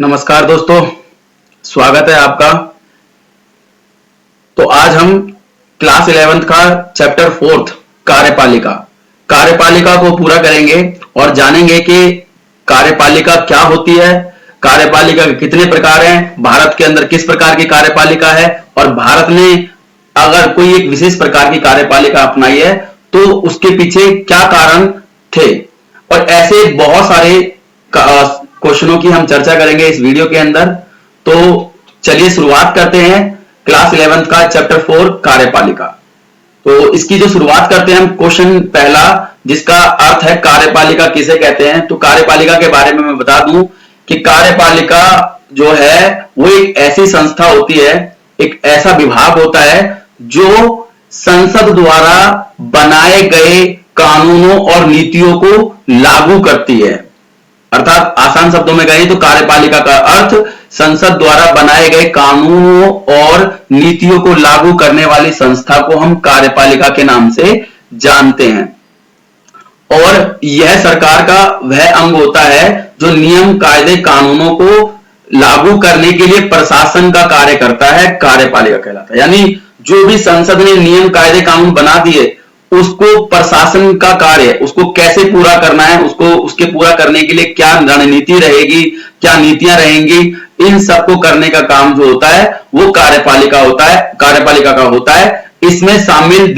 नमस्कार दोस्तों, स्वागत है आपका। तो आज हम क्लास 11th का चैप्टर 4 कार्यपालिका कार्यपालिका को पूरा करेंगे और जानेंगे कि कार्यपालिका क्या होती है, कार्यपालिका के कितने प्रकार हैं, भारत के अंदर किस प्रकार की कार्यपालिका है और भारत ने अगर कोई एक विशेष प्रकार की कार्यपालिका अपनाई है तो उसके पीछे क्या कारण थे। और ऐसे बहुत सारे क्वेश्चनों की हम चर्चा करेंगे इस वीडियो के अंदर। तो चलिए शुरुआत करते हैं क्लास 11th का चैप्टर 4 कार्यपालिका। तो इसकी जो शुरुआत करते हैं हम, क्वेश्चन पहला जिसका अर्थ है कार्यपालिका किसे कहते हैं। तो कार्यपालिका के बारे में मैं बता दूं कि कार्यपालिका जो है वो एक ऐसी संस्था होती है, एक ऐसा विभाग होता है जो संसद द्वारा बनाए गए कानूनों और नीतियों को लागू करती है। अर्थात आसान शब्दों में कहें तो कार्यपालिका का अर्थ संसद द्वारा बनाए गए कानूनों और नीतियों को लागू करने वाली संस्था को हम कार्यपालिका के नाम से जानते हैं। और यह सरकार का वह अंग होता है जो नियम, कायदे, कानूनों को लागू करने के लिए प्रशासन का कार्य करता है, कार्यपालिका कहलाता है। यानी जो भी संसद ने नियम, कायदे, कानून बना दिए उसको प्रशासन का कार्य, उसको कैसे पूरा करना है, उसको उसके पूरा करने के लिए क्या रणनीति रहेगी, क्या नीतियां रहेंगी, इन सबको करने का काम जो होता है वो कार्यपालिका का होता है। इसमें शामिल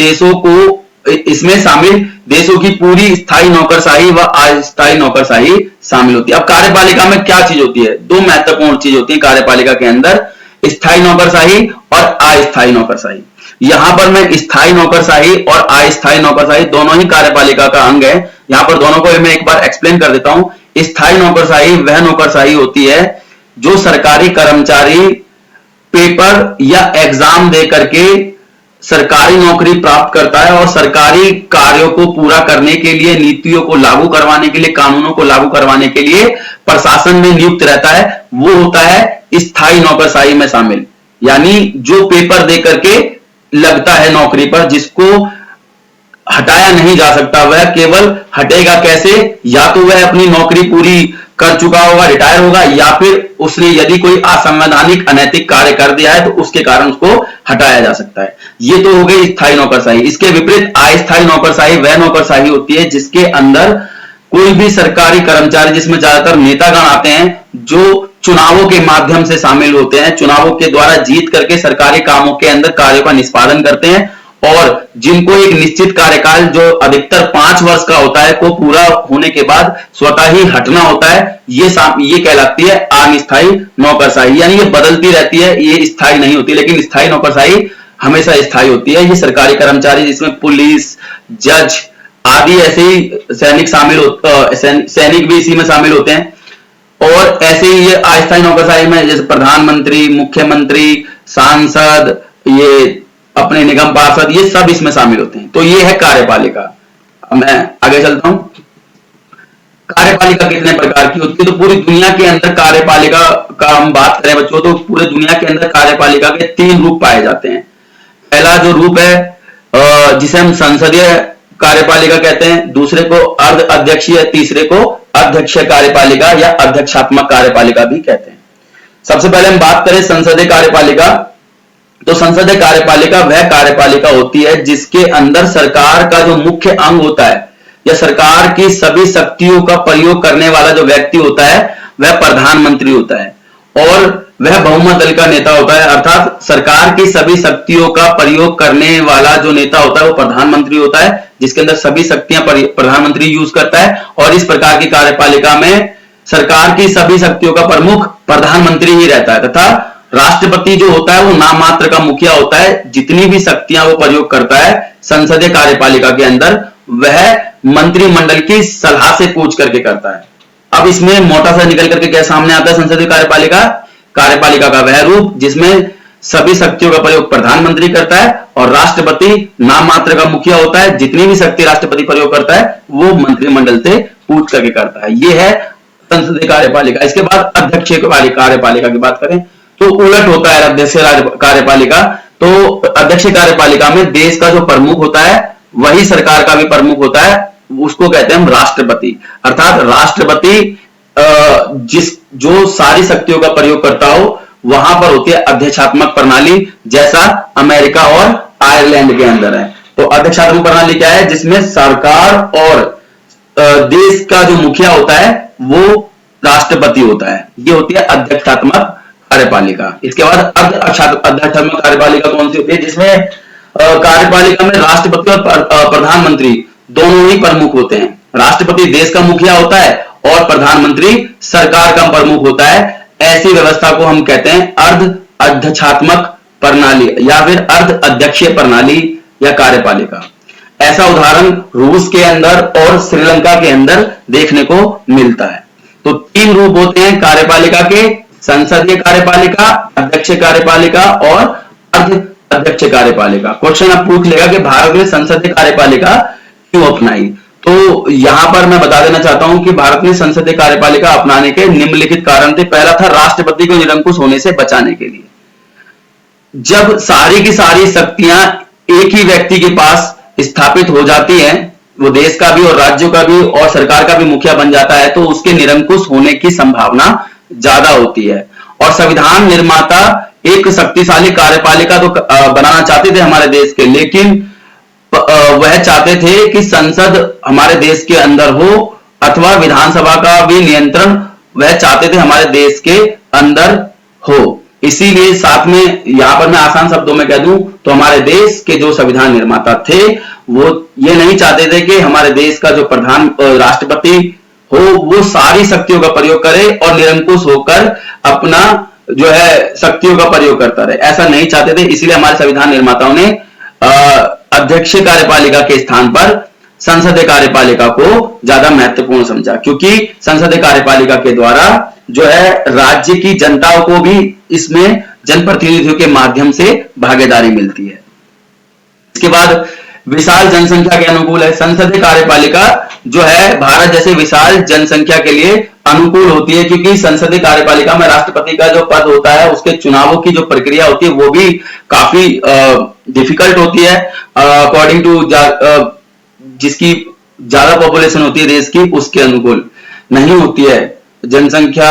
देशों की पूरी स्थायी नौकरशाही व अस्थायी नौकरशाही शामिल होती है। अब कार्यपालिका में क्या चीज होती है? दो महत्वपूर्ण चीज होती है कार्यपालिका के अंदर, स्थायी नौकरशाही और अस्थायी नौकरशाही। यहां पर मैं स्थायी नौकरशाही और अस्थायी नौकरशाही दोनों ही कार्यपालिका का अंग है। यहां पर दोनों को मैं एक बार एक्सप्लेन कर देता हूं। स्थायी नौकरशाही वह नौकरशाही होती है जो सरकारी कर्मचारी पेपर या एग्जाम दे करके सरकारी नौकरी प्राप्त करता है और सरकारी कार्यों को पूरा करने के लिए, नीतियों को लागू करवाने के लिए, कानूनों को लागू करवाने के लिए प्रशासन में नियुक्त रहता है। वो होता है स्थायी नौकरशाही में शामिल। यानी जो पेपर दे करके लगता है नौकरी पर, जिसको हटाया नहीं जा सकता, वह केवल हटेगा कैसे? या तो वह अपनी नौकरी पूरी कर चुका होगा, रिटायर होगा, या फिर उसने यदि कोई असंवैधानिक, अनैतिक कार्य कर दिया है तो उसके कारण उसको हटाया जा सकता है। ये तो हो गई स्थायी नौकरशाही। इसके विपरीत अस्थायी नौकरशाही वह नौकरशाही होती है जिसके अंदर कोई भी सरकारी कर्मचारी, जिसमें ज्यादातर नेतागण आते हैं, जो चुनावों के माध्यम से शामिल होते हैं, चुनावों के द्वारा जीत करके सरकारी कामों के अंदर कार्यों का निष्पादन करते हैं और जिनको एक निश्चित कार्यकाल जो अधिकतर 5 वर्ष का होता है को पूरा होने के बाद स्वतः ही हटना होता है, ये कहलाती है अस्थायी नौकरशाही। यानी ये बदलती रहती है, ये स्थायी नहीं होती, लेकिन स्थायी नौकरशाही हमेशा स्थायी होती है। ये सरकारी कर्मचारी जिसमें पुलिस, जज आदि ऐसे ही सैनिक भी इसी में शामिल होते हैं। और ऐसे ही ये अस्थायी नौकरशाही में जैसे प्रधानमंत्री, मुख्यमंत्री, सांसद, ये अपने निगम पार्षद, ये सब इसमें शामिल होते हैं। तो ये है कार्यपालिका। मैं आगे चलता हूं। कार्यपालिका कितने प्रकार की होती है? तो पूरी दुनिया के अंदर कार्यपालिका का हम बात करें बच्चों, तो पूरे दुनिया के अंदर कार्यपालिका के 3 रूप पाए जाते हैं। पहला जो रूप है जिसे हम संसदीय कार्यपालिका कहते हैं, दूसरे को अर्ध अध्यक्षीय, तीसरे को अध्यक्षीय कार्यपालिका या अध्यक्षात्मक कार्यपालिका भी कहते हैं। सबसे पहले हम बात करें संसदीय कार्यपालिका। तो संसदीय कार्यपालिका वह कार्यपालिका होती है जिसके अंदर सरकार का जो मुख्य अंग होता है या सरकार की सभी शक्तियों का प्रयोग करने वाला जो व्यक्ति होता है वह प्रधानमंत्री होता है और वह बहुमत दल का नेता होता है। अर्थात सरकार की सभी शक्तियों का प्रयोग करने वाला जो नेता होता है वो प्रधानमंत्री होता है, जिसके अंदर सभी शक्तियां प्रधानमंत्री यूज करता है। और इस प्रकार की कार्यपालिका में सरकार की सभी शक्तियों का प्रमुख प्रधानमंत्री ही रहता है तथा राष्ट्रपति जो होता है वो नाम मात्र का मुखिया होता है। जितनी भी शक्तियां वो प्रयोग करता है संसदीय कार्यपालिका के अंदर, वह मंत्रिमंडल की सलाह से पूछ करके करता है। अब इसमें मोटा सा निकल करके क्या सामने आता है? संसदीय कार्यपालिका का वह रूप जिसमें सभी शक्तियों का प्रयोग प्रधानमंत्री करता है और राष्ट्रपति नाम मात्र का मुखिया होता है। जितनी भी शक्ति राष्ट्रपति प्रयोग करता है वो मंत्रिमंडल से पूछ करके करता है। यह है संसदीय कार्यपालिका। इसके बाद अध्यक्षीय कार्यपालिका की बात करें तो उलट होता है अध्यक्षीय कार्यपालिका। तो अध्यक्षीय कार्यपालिका में देश का जो प्रमुख होता है वही सरकार का भी प्रमुख होता है, उसको कहते हैं हम राष्ट्रपति। अर्थात राष्ट्रपति जिस जो सारी शक्तियों का प्रयोग करता हो, वहां पर होती है अध्यक्षात्मक प्रणाली, जैसा अमेरिका और आयरलैंड के अंदर है। तो अध्यक्षात्मक प्रणाली क्या है? जिसमें सरकार और देश का जो मुखिया होता है वो राष्ट्रपति होता है। ये होती है अध्यक्षात्मक कार्यपालिका। इसके बाद अध्यक्षात्मक कार्यपालिका कौन सी होती है? जिसमें कार्यपालिका में राष्ट्रपति और प्रधानमंत्री दोनों ही प्रमुख होते हैं। राष्ट्रपति देश का मुखिया होता है और प्रधानमंत्री सरकार का प्रमुख होता है। ऐसी व्यवस्था को हम कहते हैं अर्ध अध्यक्षात्मक प्रणाली या फिर अर्ध अध्यक्षीय प्रणाली या कार्यपालिका। ऐसा उदाहरण रूस के अंदर और श्रीलंका के अंदर देखने को मिलता है। तो तीन रूप होते हैं कार्यपालिका के: संसदीय कार्यपालिका, अध्यक्षीय कार्यपालिका और अर्ध अध्यक्षीय कार्यपालिका। क्वेश्चन अब पूछ लेगा कि भारत ने संसदीय कार्यपालिका क्यों अपनाई? तो यहां पर मैं बता देना चाहता हूं कि भारत ने संसदीय कार्यपालिका अपनाने के निम्नलिखित कारण थे। पहला था राष्ट्रपति को निरंकुश होने से बचाने के लिए। जब सारी की सारी शक्तियां एक ही व्यक्ति के पास स्थापित हो जाती हैं, वो देश का भी और राज्यों का भी और सरकार का भी मुखिया बन जाता है, तो उसके निरंकुश होने की संभावना ज्यादा होती है। और संविधान निर्माता एक शक्तिशाली कार्यपालिका तो बनाना चाहते थे हमारे देश के, लेकिन वह चाहते थे कि संसद हमारे देश के अंदर हो अथवा विधानसभा का भी नियंत्रण वह चाहते थे हमारे देश के अंदर हो। इसीलिए साथ में यहां पर मैं आसान शब्दों में कह दूं तो हमारे देश के जो संविधान निर्माता थे वो ये नहीं चाहते थे कि हमारे देश का जो प्रधान राष्ट्रपति हो वो सारी शक्तियों का प्रयोग करे और निरंकुश होकर अपना जो है शक्तियों का प्रयोग करता रहे। ऐसा नहीं चाहते थे। इसलिए हमारे संविधान निर्माताओं ने अध्यक्षीय कार्यपालिका के स्थान पर संसदीय कार्यपालिका को ज्यादा महत्वपूर्ण समझा, क्योंकि संसदीय कार्यपालिका के द्वारा जो है राज्य की जनताओं को भी इसमें जनप्रतिनिधियों के माध्यम से भागीदारी मिलती है। इसके बाद विशाल जनसंख्या के अनुकूल है। संसदीय कार्यपालिका जो है भारत जैसे विशाल जनसंख्या के लिए अनुकूल होती है, क्योंकि संसदीय कार्यपालिका में राष्ट्रपति का जो पद होता है उसके चुनावों की जो प्रक्रिया होती है वो भी काफी डिफिकल्ट होती है। अकॉर्डिंग टू जिसकी ज्यादा पॉपुलेशन होती है देश की उसके अनुकूल नहीं होती है। जनसंख्या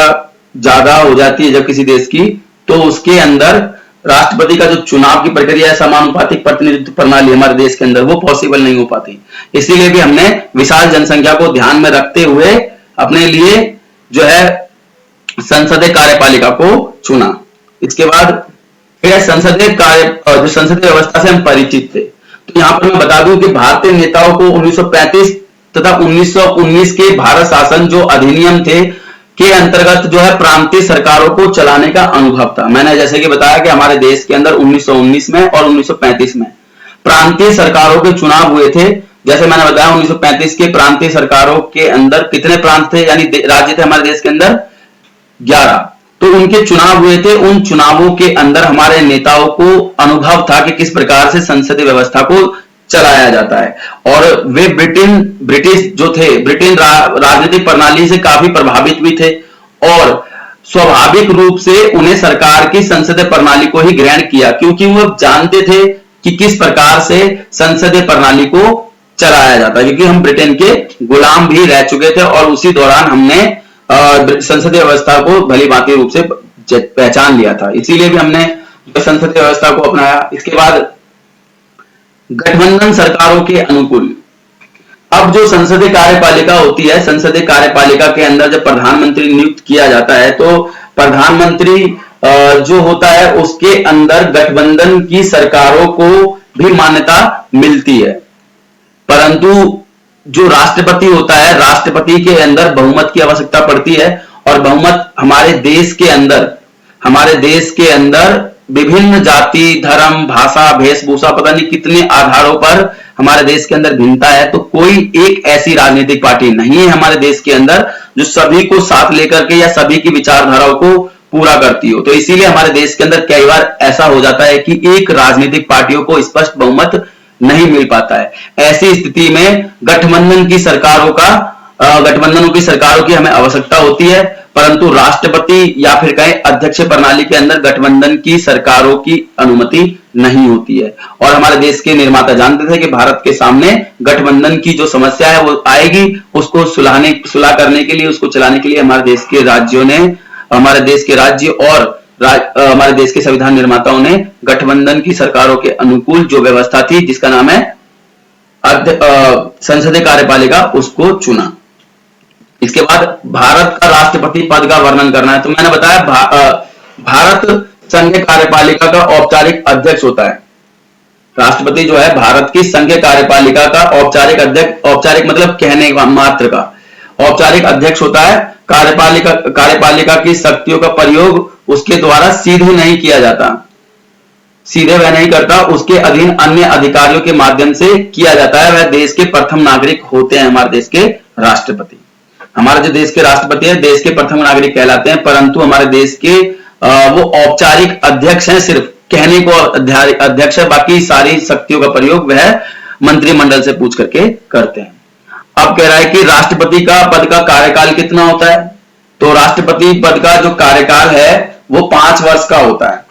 ज्यादा हो जाती है जब किसी देश की, तो उसके अंदर राष्ट्रपति का जो चुनाव की प्रक्रिया है समानुपातिक प्रतिनिधित्व प्रणाली हमारे देश के अंदर वो पॉसिबल नहीं हो पाती। इसीलिए भी हमने विशाल जनसंख्या को ध्यान में रखते हुए अपने लिए जो है संसदीय कार्यपालिका को चुना। इसके बाद संसदीय व्यवस्था से हम परिचित थे। तो यहां पर मैं बता दूं कि भारतीय नेताओं को 1935 तथा 1919 के भारत शासन जो अधिनियम थे के अंतर्गत जो है प्रांतीय सरकारों को चलाने का अनुभव था। मैंने जैसे कि बताया कि हमारे देश के अंदर 1919 में और 1935 में प्रांतीय सरकारों के चुनाव हुए थे। जैसे मैंने बताया 1935 के प्रांतीय सरकारों के अंदर कितने प्रांत थे, यानी राज्य थे हमारे देश के अंदर 11। तो उनके चुनाव हुए थे। उन चुनावों के अंदर हमारे नेताओं को अनुभव था कि किस प्रकार से संसदीय व्यवस्था को चलाया जाता है। और वे ब्रिटिश जो थे ब्रिटेन राजनीतिक प्रणाली से काफी प्रभावित भी थे और स्वाभाविक रूप से उन्हें सरकार की संसदीय प्रणाली को ही ग्रहण किया, क्योंकि वो जानते थे कि किस प्रकार से संसदीय प्रणाली को चलाया जाता है। क्योंकि हम ब्रिटेन के गुलाम भी रह चुके थे और उसी दौरान हमने संसदीय व्यवस्था को भली भांति रूप से पहचान लिया था। इसीलिए भी हमने संसदीय व्यवस्था को अपनाया। इसके बाद गठबंधन सरकारों के अनुकूल। अब जो संसदीय कार्यपालिका होती है, संसदीय कार्यपालिका के अंदर जब प्रधानमंत्री नियुक्त किया जाता है तो प्रधानमंत्री जो होता है उसके अंदर गठबंधन की सरकारों को भी मान्यता मिलती है। परंतु जो राष्ट्रपति होता है, राष्ट्रपति के अंदर बहुमत की आवश्यकता पड़ती है और बहुमत हमारे देश के अंदर विभिन्न जाति, धर्म, भाषा, वेशभूषा, पता नहीं कितने आधारों पर हमारे देश के अंदर भिन्नता है। तो कोई एक ऐसी राजनीतिक पार्टी नहीं है हमारे देश के अंदर जो सभी को साथ लेकर के या सभी की विचारधाराओं को पूरा करती हो। तो इसीलिए हमारे देश के अंदर कई बार ऐसा हो जाता है कि एक राजनीतिक पार्टियों को स्पष्ट बहुमत नहीं मिल पाता है। ऐसी स्थिति में गठबंधनों की सरकारों की हमें आवश्यकता होती है, परंतु राष्ट्रपति या फिर कहें अध्यक्ष प्रणाली के अंदर गठबंधन की सरकारों की अनुमति नहीं होती है। और हमारे देश के निर्माता जानते थे कि भारत के सामने गठबंधन की जो समस्या है वो आएगी, उसको सुलह करने के लिए, उसको चलाने के लिए हमारे देश के राज्यों ने, हमारे देश के राज्य और हमारे देश के संविधान निर्माताओं ने गठबंधन की सरकारों के अनुकूल जो व्यवस्था थी, जिसका नाम है संसदीय कार्यपालिका, उसको चुना। इसके बाद भारत का राष्ट्रपति पद का वर्णन करना है। तो मैंने बताया भारत संघीय कार्यपालिका का औपचारिक अध्यक्ष होता है। राष्ट्रपति जो है भारत की संघीय कार्यपालिका का औपचारिक अध्यक्ष, औपचारिक मतलब कहने मात्र का, औपचारिक अध्यक्ष होता है। कार्यपालिका की शक्तियों का प्रयोग उसके द्वारा सीधे नहीं किया जाता, सीधे वह नहीं करता, उसके अधीन अन्य अधिकारियों के माध्यम से किया जाता है। वह देश के प्रथम नागरिक होते हैं, हमारे देश के राष्ट्रपति। हमारे जो देश के राष्ट्रपति है देश के प्रथम नागरिक कहलाते हैं, परंतु हमारे देश के वो औपचारिक अध्यक्ष हैं, सिर्फ कहने को अध्यक्ष है, बाकी सारी शक्तियों का प्रयोग वह मंत्रिमंडल से पूछ करके करते हैं। अब कह रहा है कि राष्ट्रपति का पद का कार्यकाल कितना होता है। तो राष्ट्रपति पद का जो कार्यकाल है वो 5 वर्ष का होता है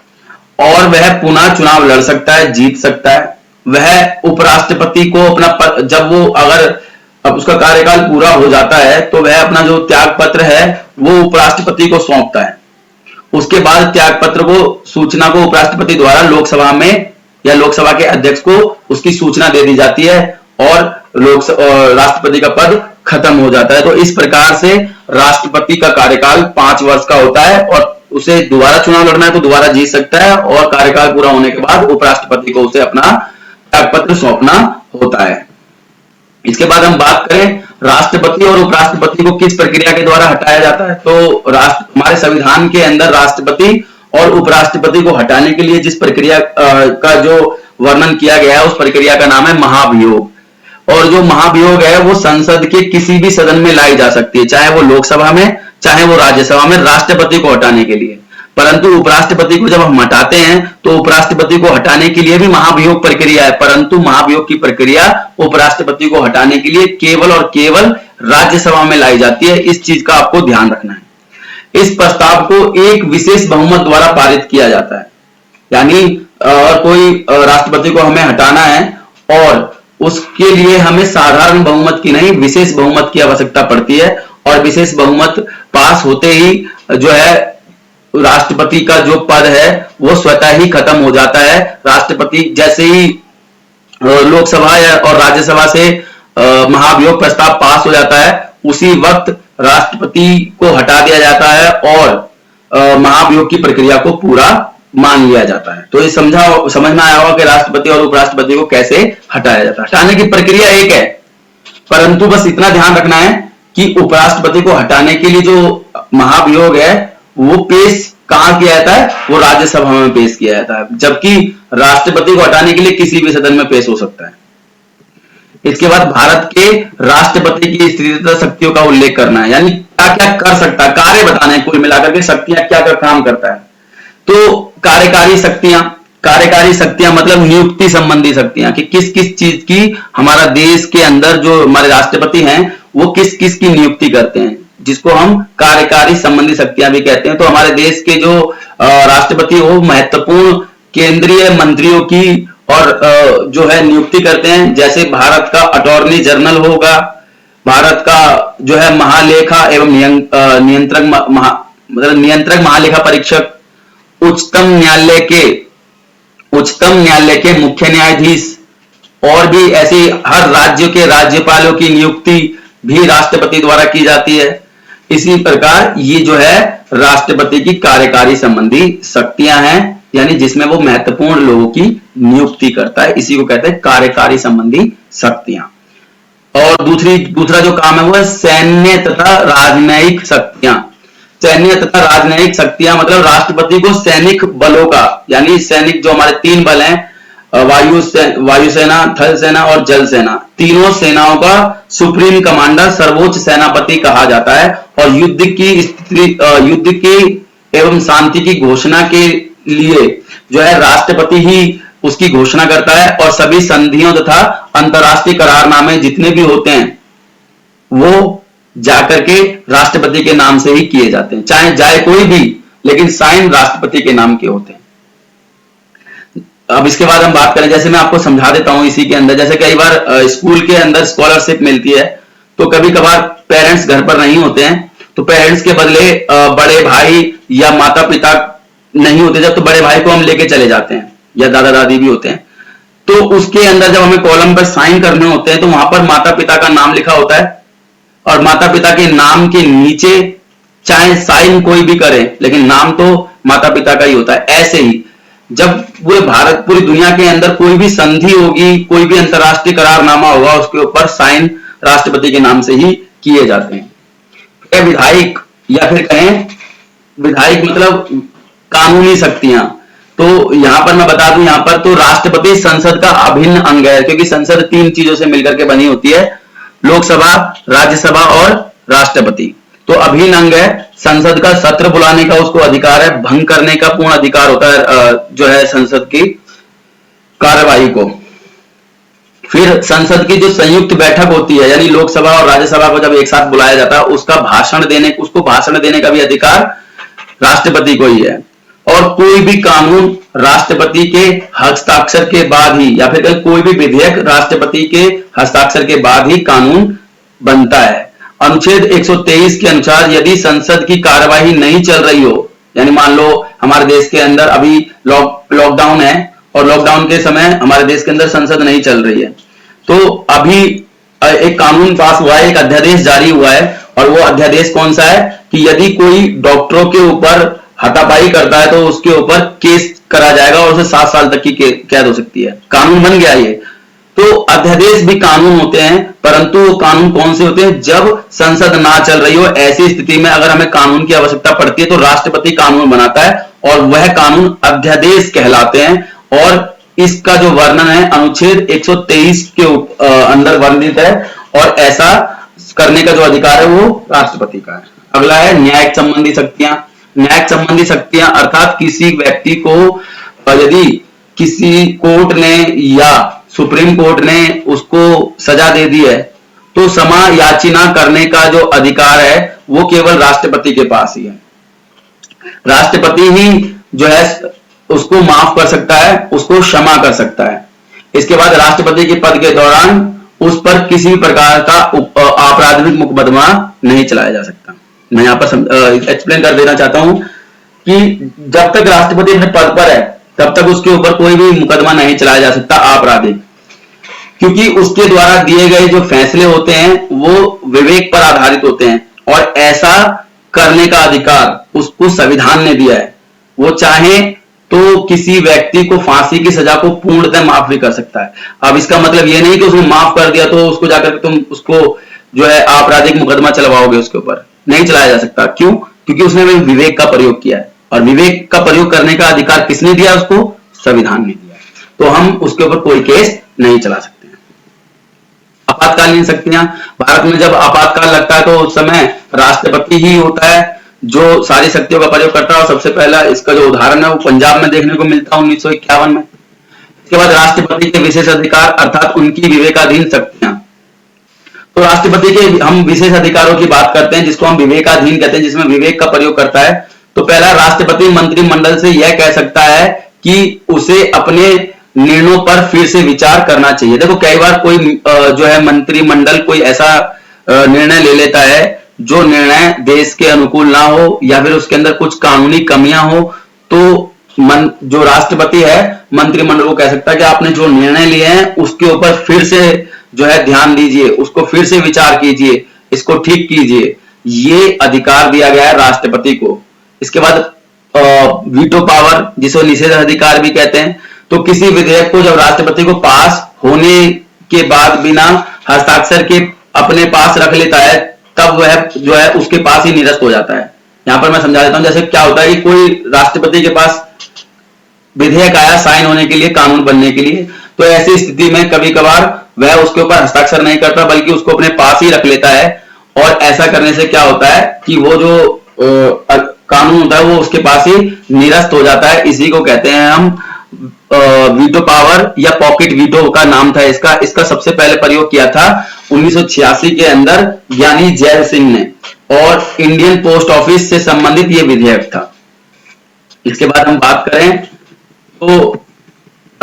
और वह पुनः चुनाव लड़ सकता है, जीत सकता है। वह उपराष्ट्रपति को अपना पद, जब वो अगर अब उसका कार्यकाल पूरा हो जाता है तो वह अपना जो त्याग पत्र है वो उपराष्ट्रपति को सौंपता है। उसके बाद त्याग पत्र को, सूचना को उपराष्ट्रपति द्वारा लोकसभा में या लोकसभा के अध्यक्ष को उसकी सूचना दे दी जाती है और राष्ट्रपति का पद खत्म हो जाता है। तो इस प्रकार से राष्ट्रपति का कार्यकाल 5 वर्ष का होता है और उसे दोबारा चुनाव लड़ना है तो दोबारा जीत सकता है और कार्यकाल पूरा होने के बाद उपराष्ट्रपति को उसे अपना त्यागपत्र सौंपना होता है। इसके बाद हम बात करें राष्ट्रपति और उपराष्ट्रपति को किस प्रक्रिया के द्वारा हटाया जाता है। तो हमारे संविधान के अंदर राष्ट्रपति और उपराष्ट्रपति को हटाने के लिए जिस प्रक्रिया का जो वर्णन किया गया है उस प्रक्रिया का नाम है महाभियोग। और जो महाभियोग है वो संसद के किसी भी सदन में लाई जा सकती है, चाहे वो लोकसभा में चाहे वो राज्यसभा में, राष्ट्रपति को हटाने के लिए। परंतु उपराष्ट्रपति को जब हम हटाते हैं तो उपराष्ट्रपति को हटाने के लिए भी महाभियोग प्रक्रिया है, परंतु महाभियोग की प्रक्रिया उपराष्ट्रपति को हटाने के लिए केवल और केवल राज्यसभा में लाई जाती है। इस चीज का आपको ध्यान रखना है। इस प्रस्ताव को एक विशेष बहुमत द्वारा पारित किया जाता है, यानी कोई राष्ट्रपति को हमें हटाना है और उसके लिए हमें साधारण बहुमत की नहीं विशेष बहुमत की आवश्यकता पड़ती है और विशेष बहुमत पास होते ही जो है राष्ट्रपति का जो पद है वो स्वतः ही खत्म हो जाता है। राष्ट्रपति जैसे ही लोकसभा और राज्यसभा से महाभियोग प्रस्ताव पास हो जाता है उसी वक्त राष्ट्रपति को हटा दिया जाता है और महाभियोग की प्रक्रिया को पूरा मान लिया जाता है। तो ये समझ में आया होगा कि राष्ट्रपति और उपराष्ट्रपति को कैसे हटाया जाता है। हटाने की प्रक्रिया एक है, परंतु बस इतना ध्यान रखना है कि उपराष्ट्रपति को हटाने के लिए जो महाभियोग है वो पेश कहां किया जाता है, वो राज्यसभा में पेश किया जाता है, जबकि राष्ट्रपति को हटाने के लिए किसी भी सदन में पेश हो सकता है। इसके बाद भारत के राष्ट्रपति की स्थिति तथा शक्तियों का उल्लेख करना है, यानी क्या क्या कर सकता है, कार्य बताना है, कुल मिलाकर के शक्तियां क्या क्या काम करता है। तो कार्यकारी शक्तियां मतलब नियुक्ति संबंधी शक्तियां कि किस किस चीज की हमारा देश के अंदर जो हमारे राष्ट्रपति हैं वो किस किस की नियुक्ति करते हैं, जिसको हम कार्यकारी संबंधी शक्तियां भी कहते हैं। तो हमारे देश के जो राष्ट्रपति वो महत्वपूर्ण केंद्रीय मंत्रियों की और जो है नियुक्ति करते हैं। जैसे भारत का अटॉर्नी जनरल होगा, भारत का जो है महालेखा एवं नियंत्रक महालेखा परीक्षक, उच्चतम न्यायालय के मुख्य न्यायाधीश और भी ऐसी हर राज्य के राज्यपालों की नियुक्ति भी राष्ट्रपति द्वारा की जाती है। इसी प्रकार ये जो है राष्ट्रपति की कार्यकारी संबंधी शक्तियां हैं, यानी जिसमें वो महत्वपूर्ण लोगों की नियुक्ति करता है, इसी को कहते हैं कार्यकारी संबंधी शक्तियां। और दूसरा जो काम है वो है सैन्य तथा राजनयिक शक्तियां। सैन्य तथा राजनयिक शक्तियां मतलब राष्ट्रपति को सैनिक बलों का, यानी सैनिक जो हमारे 3 बल हैं, वायुसेना, थल सेना और जल सेना, तीनों सेनाओं का सुप्रीम कमांडर सर्वोच्च सेनापति कहा जाता है। और युद्ध की एवं शांति की घोषणा के लिए जो है राष्ट्रपति ही उसकी घोषणा करता है और सभी संधियों तथा अंतरराष्ट्रीय करारनामे जितने भी होते हैं वो जाकर के राष्ट्रपति के नाम से ही किए जाते हैं, चाहे जाए कोई भी, लेकिन साइन राष्ट्रपति के नाम के होते हैं। अब इसके बाद हम बात करें, जैसे मैं आपको समझा देता हूं इसी के अंदर, जैसे कई बार स्कूल के अंदर स्कॉलरशिप मिलती है, तो कभी कभार पेरेंट्स घर पर नहीं होते हैं, तो पेरेंट्स के बदले बड़े भाई या माता पिता नहीं होते जब, तो बड़े भाई को हम लेके चले जाते हैं, या दादा दादी भी होते हैं। तो उसके अंदर जब हमें कॉलम पर साइन करने होते हैं, तो वहां पर माता पिता का नाम लिखा होता है, और माता पिता के नाम के नीचे चाहे साइन कोई भी करे, लेकिन नाम तो माता पिता का ही होता है। ऐसे ही जब पूरे भारत, पूरी दुनिया के अंदर कोई भी संधि होगी, कोई भी अंतरराष्ट्रीय करारनामा होगा, उसके ऊपर साइन राष्ट्रपति के नाम से ही किए जाते हैं। विधायक, या फिर कहें विधायक मतलब कानूनी शक्तियां, तो यहां पर मैं बता दूं, यहां पर तो राष्ट्रपति संसद का अभिन्न अंग है, क्योंकि संसद 3 चीजों से मिलकर के बनी होती है, लोकसभा, राज्यसभा और राष्ट्रपति। तो अभिन्न अंग है। संसद का सत्र बुलाने का उसको अधिकार है, भंग करने का पूर्ण अधिकार होता है जो है संसद की कार्यवाही को। फिर संसद की जो संयुक्त बैठक होती है, यानी लोकसभा और राज्यसभा को जब एक साथ बुलाया जाता है, उसको भाषण देने का भी अधिकार राष्ट्रपति को ही है। और कोई भी कानून राष्ट्रपति के हस्ताक्षर के बाद ही, या फिर कोई भी विधेयक राष्ट्रपति के हस्ताक्षर के बाद ही कानून बनता है। अनुच्छेद 123 के अनुसार यदि संसद की कार्यवाही नहीं चल रही हो, यानी मान लो हमारे देश के अंदर अभी लॉकडाउन है, और लॉकडाउन के समय हमारे देश के अंदर संसद नहीं चल रही है, तो अभी एक कानून पास हुआ है, एक अध्यादेश जारी हुआ है, और वो अध्यादेश कौन सा है कि यदि कोई डॉक्टरों के ऊपर हाथापाई करता है, तो उसके ऊपर केस करा जाएगा और उसे 7 साल तक की कैद हो सकती है। कानून बन गया ये। तो अध्यादेश भी कानून होते हैं, परंतु वो कानून कौन से होते हैं? जब संसद ना चल रही हो, ऐसी स्थिति में अगर हमें कानून की आवश्यकता पड़ती है, तो राष्ट्रपति कानून बनाता है, और वह कानून अध्यादेश कहलाते हैं। और इसका जो वर्णन है अनुच्छेद 123 के अंदर वर्णित है, और ऐसा करने का जो अधिकार है वो राष्ट्रपति का है। अगला है न्यायिक संबंधी शक्तियां। न्यायिक संबंधी शक्तियां अर्थात किसी व्यक्ति को यदि किसी कोर्ट ने या सुप्रीम कोर्ट ने उसको सजा दे दी है, तो क्षमा याचना करने का जो अधिकार है वो केवल राष्ट्रपति के पास ही है। राष्ट्रपति ही जो है उसको माफ कर सकता है, उसको क्षमा कर सकता है। इसके बाद राष्ट्रपति के पद के दौरान उस पर किसी भी प्रकार का आपराधिक मुकदमा नहीं चलाया जा सकता। मैं यहां पर एक्सप्लेन कर देना चाहता हूं कि जब तक राष्ट्रपति अपने पद पर है, तब तक उसके ऊपर कोई भी मुकदमा नहीं चलाया जा सकता आपराधिक, क्योंकि उसके द्वारा दिए गए जो फैसले होते हैं वो विवेक पर आधारित होते हैं, और ऐसा करने का अधिकार उसको संविधान ने दिया है। वो चाहे तो किसी व्यक्ति को फांसी की सजा को पूर्णतः माफ भी कर सकता है। अब इसका मतलब ये नहीं कि उसने माफ कर दिया तो उसको जाकर तुम उसको जो है आपराधिक मुकदमा चलवाओगे, उसके ऊपर नहीं चलाया जा सकता। क्यों? क्योंकि उसने विवेक का प्रयोग किया है, और विवेक का प्रयोग करने का अधिकार किसने दिया? उसको संविधान ने दिया। तो हम उसके ऊपर कोई केस नहीं चला सकते। आपातकालीन शक्तियां। भारत में जब आपातकाल लगता है तो उस समय राष्ट्रपति ही होता है जो सारी शक्तियों का प्रयोग करता है, और सबसे पहला इसका जो उदाहरण है वो पंजाब में देखने को मिलता है 1951 में। इसके बाद राष्ट्रपति के विशेष अधिकार अर्थात उनकी विवेकाधीन शक्तियां। तो राष्ट्रपति के हम विशेष अधिकारों की बात करते हैं जिसको हम विवेकाधीन कहते हैं, जिसमें विवेक का प्रयोग करता है। तो पहला, राष्ट्रपति मंत्रिमंडल से यह कह सकता है कि उसे अपने निर्णयों पर फिर से विचार करना चाहिए। देखो कई बार कोई जो है मंत्रिमंडल कोई ऐसा निर्णय ले लेता है जो निर्णय देश के अनुकूल ना हो, या फिर उसके अंदर कुछ कानूनी कमियां हो, तो जो राष्ट्रपति है मंत्रिमंडल को कह सकता है कि आपने जो निर्णय लिए हैं उसके ऊपर फिर से जो है ध्यान दीजिए, उसको फिर से विचार कीजिए, इसको ठीक कीजिए। ये अधिकार दिया गया है राष्ट्रपति को। इसके बाद वीटो पावर, जिसे निषेधाधिकार भी कहते हैं। तो किसी विधेयक को जब राष्ट्रपति को पास होने के बाद बिना हस्ताक्षर के अपने पास रख लेता है, तब वह जो है उसके पास ही निरस्त हो जाता है। यहां पर मैं समझा देता हूं, जैसे क्या होता है कि कोई राष्ट्रपति के पास विधेयक आया साइन होने के लिए, कानून बनने के लिए, तो ऐसी स्थिति में कभी कभार वह उसके ऊपर हस्ताक्षर नहीं करता बल्कि उसको अपने पास ही रख लेता है। और ऐसा करने से क्या होता है कि वो जो कानून होता है वो उसके पास ही निरस्त हो जाता है। इसी को कहते हैं हम वीटो पावर, या पॉकेट वीटो का नाम था इसका। इसका सबसे पहले प्रयोग किया था 1986 के अंदर ज्ञानी जैल सिंह ने, और इंडियन पोस्ट ऑफिस से संबंधित यह विधेयक था। इसके बाद हम बात करें तो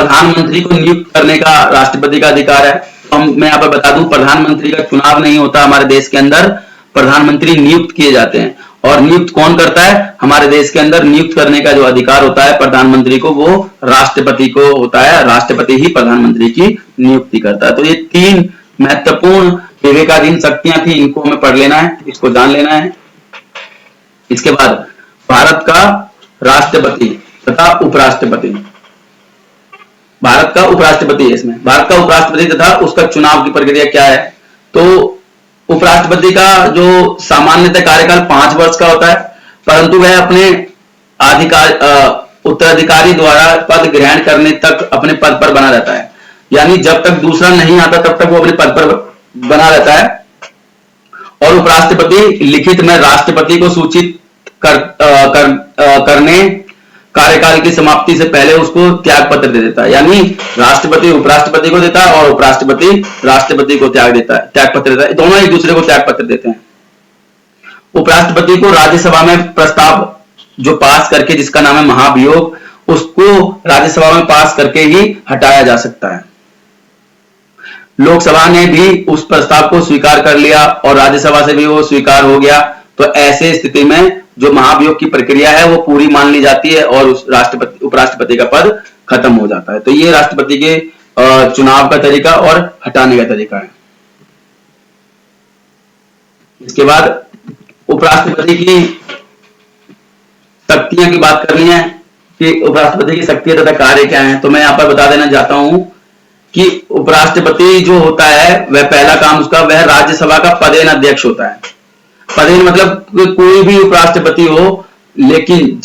प्रधानमंत्री को नियुक्त करने का राष्ट्रपति का अधिकार है। मैं यहाँ पर बता दूं, प्रधानमंत्री का चुनाव नहीं होता हमारे देश के अंदर, प्रधानमंत्री नियुक्त किए जाते हैं। और नियुक्त कौन करता है? हमारे देश के अंदर नियुक्त करने का जो अधिकार होता है प्रधानमंत्री को, वो राष्ट्रपति को होता है। राष्ट्रपति ही प्रधानमंत्री की नियुक्ति करता है। तो ये 3 महत्वपूर्ण विवेकाधीन शक्तियां थी, इनको हमें पढ़ लेना है, इसको जान लेना है। इसके बाद भारत का राष्ट्रपति तथा उपराष्ट्रपति, भारत का उपराष्ट्रपति है इसमें, भारत का उपराष्ट्रपति तथा उसका चुनाव की प्रक्रिया क्या है। तो उपराष्ट्रपति का जो सामान्यतः कार्यकाल 5 वर्ष का होता है, परंतु वह अपने उत्तराधिकारी द्वारा पद ग्रहण करने तक अपने पद पर बना रहता है। यानी जब तक दूसरा नहीं आता तब तक वो अपने पद पर बना रहता है। और उपराष्ट्रपति लिखित में राष्ट्रपति को सूचित करने कार्यकाल की समाप्ति से पहले उसको त्याग पत्र दे देता है। यानी राष्ट्रपति उपराष्ट्रपति को देता है और उपराष्ट्रपति राष्ट्रपति को त्याग पत्र देता है। दोनों एक दूसरे को त्याग पत्र देते हैं। उपराष्ट्रपति को राज्यसभा में प्रस्ताव जो पास करके, जिसका नाम है महाभियोग, उसको राज्यसभा में पास करके ही हटाया जा सकता है। लोकसभा ने भी उस प्रस्ताव को स्वीकार कर लिया और राज्यसभा से भी वो स्वीकार हो गया। तो ऐसे स्थिति में जो महाभियोग की प्रक्रिया है वो पूरी मान ली जाती है और उस उपराष्ट्रपति का पद खत्म हो जाता है। तो ये राष्ट्रपति के चुनाव का तरीका और हटाने का तरीका है। इसके बाद उपराष्ट्रपति की शक्तियां की बात करनी है कि उपराष्ट्रपति की शक्तियां तथा कार्य क्या है। तो मैं यहां पर बता देना चाहता हूं कि उपराष्ट्रपति जो होता है वह पहला काम उसका, वह राज्यसभा का पदेन अध्यक्ष होता है। पदेन मतलब कोई भी उपराष्ट्रपति हो, लेकिन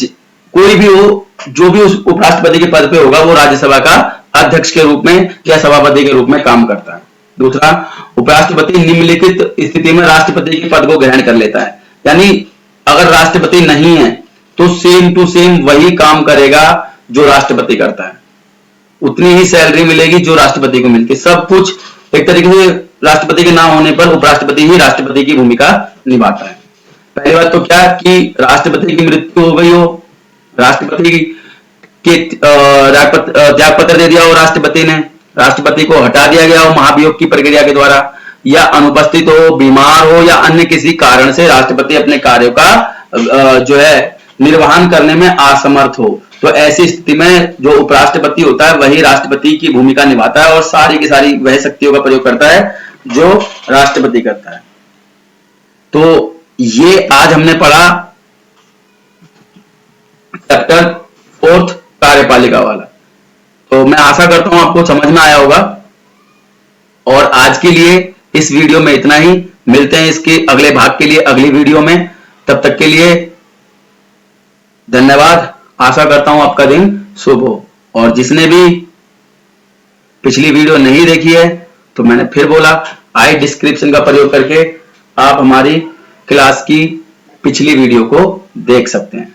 कोई भी हो, जो भी उस उपराष्ट्रपति के पद पे होगा वो राज्यसभा का अध्यक्ष के रूप में या सभापति के रूप में काम करता है। दूसरा, उपराष्ट्रपति निम्नलिखित स्थिति में राष्ट्रपति के पद को ग्रहण कर लेता है। यानी अगर राष्ट्रपति नहीं है तो सेम टू सेम वही काम करेगा जो राष्ट्रपति करता है, उतनी ही सैलरी मिलेगी जो राष्ट्रपति को मिलती है। सब कुछ एक तरीके से राष्ट्रपति के ना होने पर उपराष्ट्रपति ही राष्ट्रपति की भूमिका निभाता है। पहली बात तो क्या कि राष्ट्रपति की मृत्यु हो गई हो, राष्ट्रपति के त्याग पत्र दे दिया हो राष्ट्रपति ने, राष्ट्रपति को हटा दिया गया हो महाभियोग की प्रक्रिया के द्वारा, या अनुपस्थित हो, बीमार हो, या अन्य किसी कारण से राष्ट्रपति अपने कार्यों का जो है निर्वहन करने में असमर्थ हो, तो ऐसी स्थिति में जो उपराष्ट्रपति होता है वही राष्ट्रपति की भूमिका निभाता है और सारी की सारी वह शक्तियों का प्रयोग करता है जो राष्ट्रपति करता है। तो ये आज हमने पढ़ा चैप्टर 4 कार्यपालिका वाला। तो मैं आशा करता हूं आपको समझ में आया होगा। और आज के लिए इस वीडियो में इतना ही। मिलते हैं इसके अगले भाग के लिए अगली वीडियो में। तब तक के लिए धन्यवाद। आशा करता हूं आपका दिन शुभ हो। और जिसने भी पिछली वीडियो नहीं देखी है तो मैंने फिर बोला, आई डिस्क्रिप्शन का प्रयोग करके आप हमारी क्लास की पिछली वीडियो को देख सकते हैं।